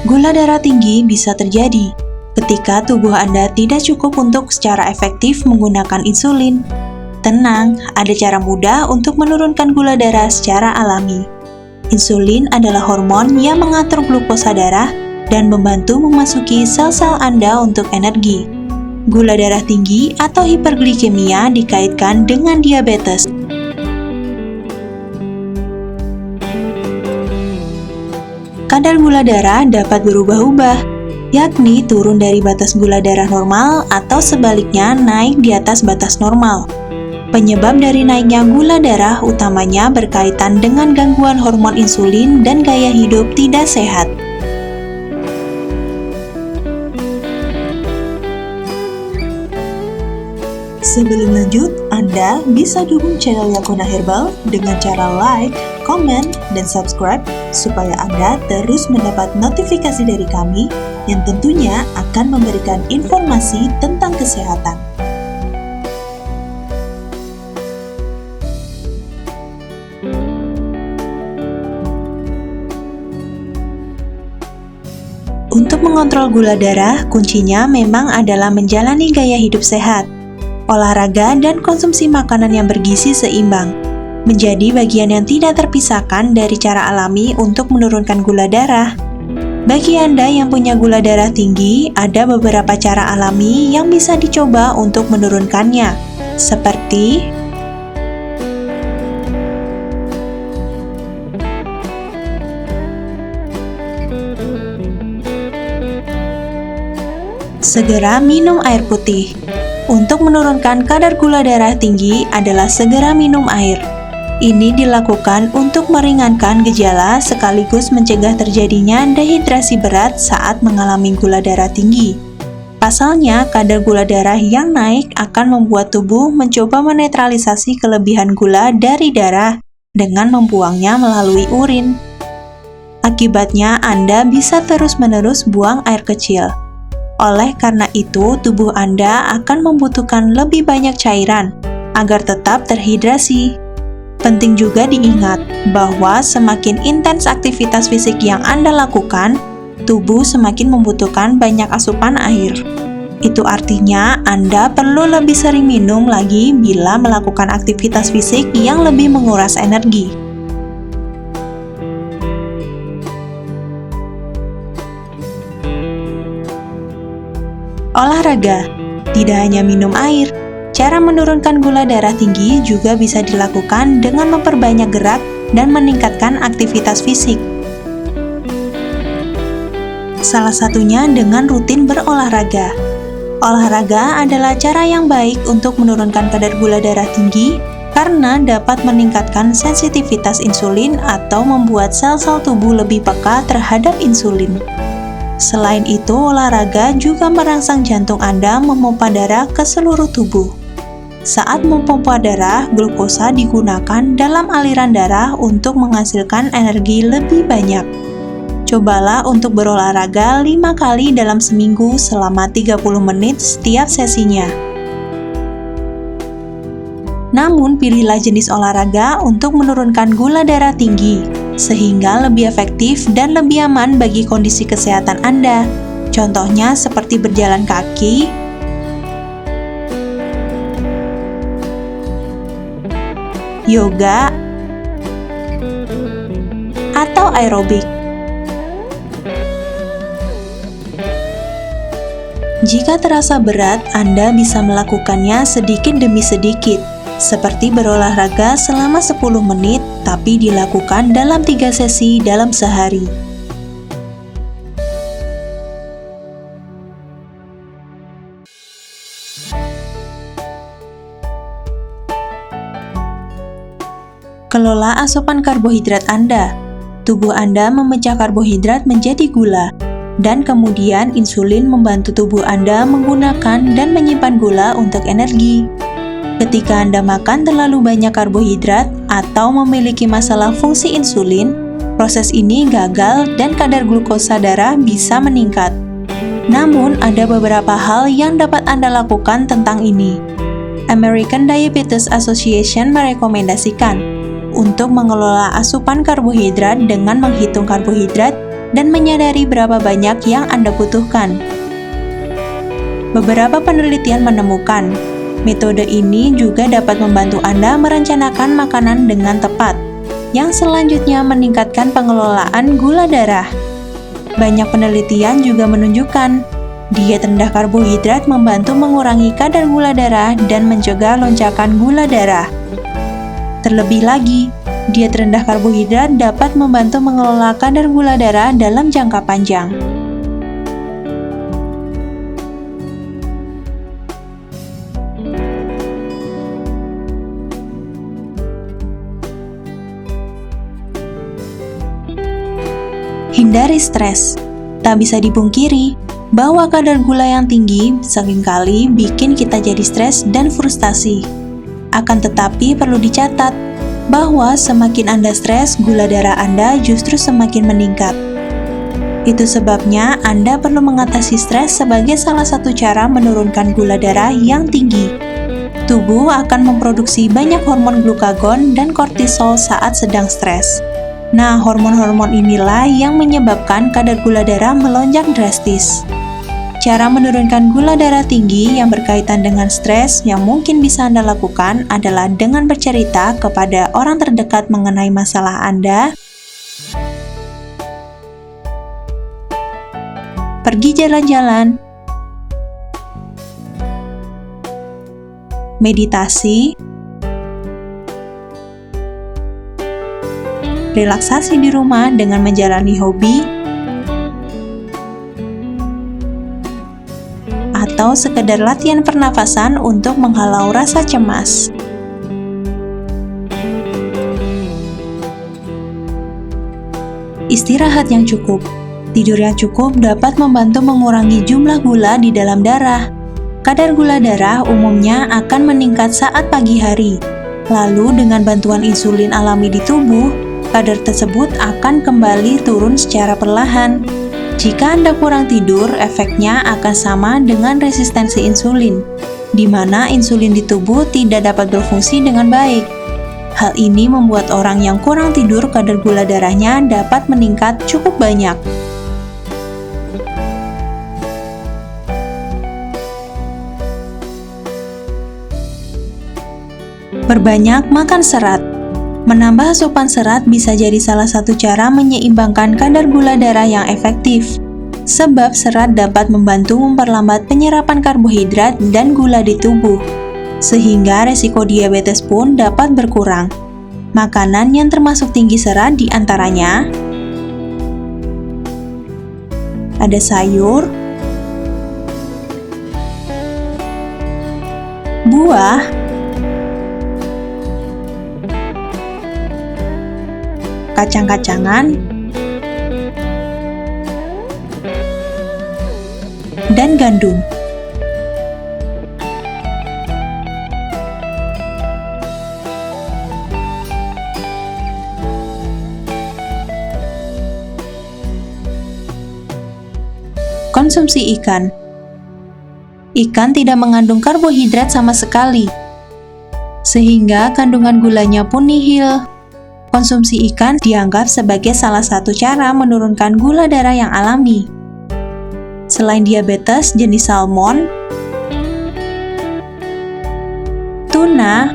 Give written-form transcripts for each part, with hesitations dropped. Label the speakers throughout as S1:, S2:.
S1: Gula darah tinggi bisa terjadi ketika tubuh Anda tidak cukup untuk secara efektif menggunakan insulin. Tenang, ada cara mudah untuk menurunkan gula darah secara alami. Insulin adalah hormon yang mengatur glukosa darah dan membantu memasuki sel-sel Anda untuk energi. Gula darah tinggi atau hiperglikemia dikaitkan dengan diabetes. Kadar gula darah dapat berubah-ubah, yakni turun dari batas gula darah normal atau sebaliknya naik di atas batas normal. Penyebab dari naiknya gula darah utamanya berkaitan dengan gangguan hormon insulin dan gaya hidup tidak sehat. Sebelum lanjut, Anda bisa dukung channel Yakuna Herbal dengan cara like, komen, dan subscribe supaya Anda terus mendapat notifikasi dari kami yang tentunya akan memberikan informasi tentang kesehatan. Untuk mengontrol gula darah, kuncinya memang adalah menjalani gaya hidup sehat, olahraga, dan konsumsi makanan yang bergizi seimbang, menjadi bagian yang tidak terpisahkan dari cara alami untuk menurunkan gula darah. Bagi Anda yang punya gula darah tinggi, ada beberapa cara alami yang bisa dicoba untuk menurunkannya, seperti segera minum air putih. Untuk menurunkan kadar gula darah tinggi adalah segera minum air. Ini dilakukan untuk meringankan gejala sekaligus mencegah terjadinya dehidrasi berat saat mengalami gula darah tinggi. Pasalnya, kadar gula darah yang naik akan membuat tubuh mencoba menetralisasi kelebihan gula dari darah dengan membuangnya melalui urin. Akibatnya, Anda bisa terus-menerus buang air kecil. Oleh karena itu, tubuh Anda akan membutuhkan lebih banyak cairan agar tetap terhidrasi. Penting juga diingat bahwa semakin intens aktivitas fisik yang Anda lakukan, tubuh semakin membutuhkan banyak asupan air. Itu artinya Anda perlu lebih sering minum lagi bila melakukan aktivitas fisik yang lebih menguras energi. Olahraga, tidak hanya minum air. Cara menurunkan gula darah tinggi juga bisa dilakukan dengan memperbanyak gerak dan meningkatkan aktivitas fisik. Salah satunya dengan rutin berolahraga. Olahraga adalah cara yang baik untuk menurunkan kadar gula darah tinggi karena dapat meningkatkan sensitivitas insulin atau membuat sel-sel tubuh lebih peka terhadap insulin. Selain itu, olahraga juga merangsang jantung Anda memompa darah ke seluruh tubuh. Saat memompa darah, glukosa digunakan dalam aliran darah untuk menghasilkan energi lebih banyak. Cobalah untuk berolahraga 5 kali dalam seminggu selama 30 menit setiap sesinya. Namun, pilihlah jenis olahraga untuk menurunkan gula darah tinggi, sehingga lebih efektif dan lebih aman bagi kondisi kesehatan Anda. Contohnya seperti berjalan kaki, yoga, atau aerobik. Jika terasa berat, Anda bisa melakukannya sedikit demi sedikit, seperti berolahraga selama 10 menit, tapi dilakukan dalam 3 sesi dalam sehari. Kelola asupan karbohidrat Anda. Tubuh Anda memecah karbohidrat menjadi gula, dan kemudian insulin membantu tubuh Anda menggunakan dan menyimpan gula untuk energi. Ketika Anda makan terlalu banyak karbohidrat atau memiliki masalah fungsi insulin, proses ini gagal dan kadar glukosa darah bisa meningkat. Namun, ada beberapa hal yang dapat Anda lakukan tentang ini. American Diabetes Association merekomendasikan untuk mengelola asupan karbohidrat dengan menghitung karbohidrat dan menyadari berapa banyak yang Anda butuhkan. Beberapa penelitian menemukan metode ini juga dapat membantu Anda merencanakan makanan dengan tepat, yang selanjutnya meningkatkan pengelolaan gula darah. Banyak penelitian juga menunjukkan diet rendah karbohidrat membantu mengurangi kadar gula darah dan mencegah lonjakan gula darah. Terlebih lagi, diet rendah karbohidrat dapat membantu mengelola kadar gula darah dalam jangka panjang. Hindari stres. Tak bisa dipungkiri bahwa kadar gula yang tinggi seringkali bikin kita jadi stres dan frustasi. Akan tetapi perlu dicatat bahwa semakin Anda stres, gula darah Anda justru semakin meningkat. Itu sebabnya Anda perlu mengatasi stres sebagai salah satu cara menurunkan gula darah yang tinggi. Tubuh akan memproduksi banyak hormon glukagon dan kortisol saat sedang stres. Nah, hormon-hormon inilah yang menyebabkan kadar gula darah melonjak drastis. Cara menurunkan gula darah tinggi yang berkaitan dengan stres yang mungkin bisa Anda lakukan adalah dengan bercerita kepada orang terdekat mengenai masalah Anda, pergi jalan-jalan, meditasi, relaksasi di rumah dengan menjalani hobi, atau sekedar latihan pernafasan untuk menghalau rasa cemas. Istirahat yang cukup. Tidur yang cukup dapat membantu mengurangi jumlah gula di dalam darah. Kadar gula darah umumnya akan meningkat saat pagi hari. Lalu dengan bantuan insulin alami di tubuh, kadar tersebut akan kembali turun secara perlahan. Jika Anda kurang tidur, efeknya akan sama dengan resistensi insulin, di mana insulin di tubuh tidak dapat berfungsi dengan baik. Hal ini membuat orang yang kurang tidur kadar gula darahnya dapat meningkat cukup banyak. Berbanyak makan serat. Menambah asupan serat bisa jadi salah satu cara menyeimbangkan kadar gula darah yang efektif. Sebab serat dapat membantu memperlambat penyerapan karbohidrat dan gula di tubuh, sehingga resiko diabetes pun dapat berkurang. Makanan yang termasuk tinggi serat diantaranya ada sayur, buah, kacang-kacangan, dan gandum. Konsumsi ikan. Ikan tidak mengandung karbohidrat sama sekali, sehingga kandungan gulanya pun nihil. Konsumsi ikan dianggap sebagai salah satu cara menurunkan gula darah yang alami. Selain diabetes jenis salmon, tuna,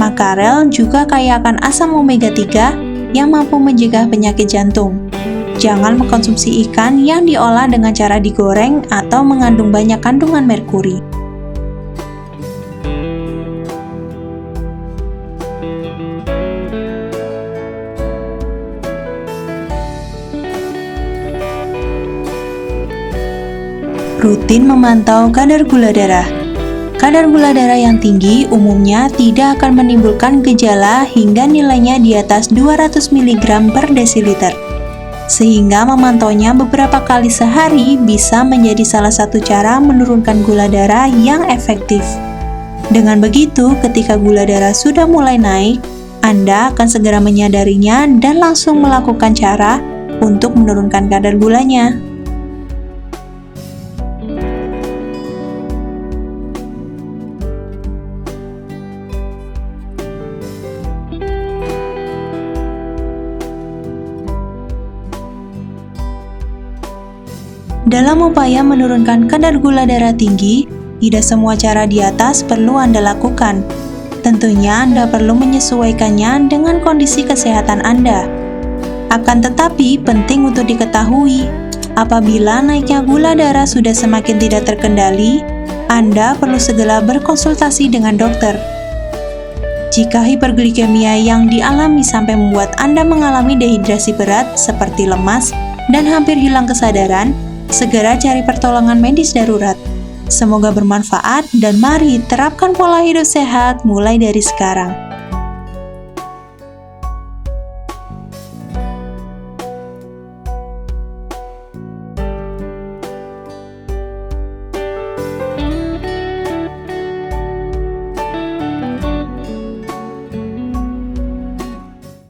S1: makarel juga kaya akan asam omega 3 yang mampu mencegah penyakit jantung. Jangan mengkonsumsi ikan yang diolah dengan cara digoreng atau mengandung banyak kandungan merkuri. Rutin memantau kadar gula darah. Kadar gula darah yang tinggi umumnya tidak akan menimbulkan gejala hingga nilainya di atas 200 mg per desiliter. Sehingga memantaunya beberapa kali sehari bisa menjadi salah satu cara menurunkan gula darah yang efektif. Dengan begitu, ketika gula darah sudah mulai naik, Anda akan segera menyadarinya dan langsung melakukan cara untuk menurunkan kadar gulanya. Dalam upaya menurunkan kadar gula darah tinggi, tidak semua cara di atas perlu Anda lakukan. Tentunya Anda perlu menyesuaikannya dengan kondisi kesehatan Anda. Akan tetapi, penting untuk diketahui, apabila naiknya gula darah sudah semakin tidak terkendali, Anda perlu segera berkonsultasi dengan dokter. Jika hiperglikemia yang dialami sampai membuat Anda mengalami dehidrasi berat seperti lemas dan hampir hilang kesadaran, segera cari pertolongan medis darurat. Semoga bermanfaat dan mari terapkan pola hidup sehat mulai dari sekarang.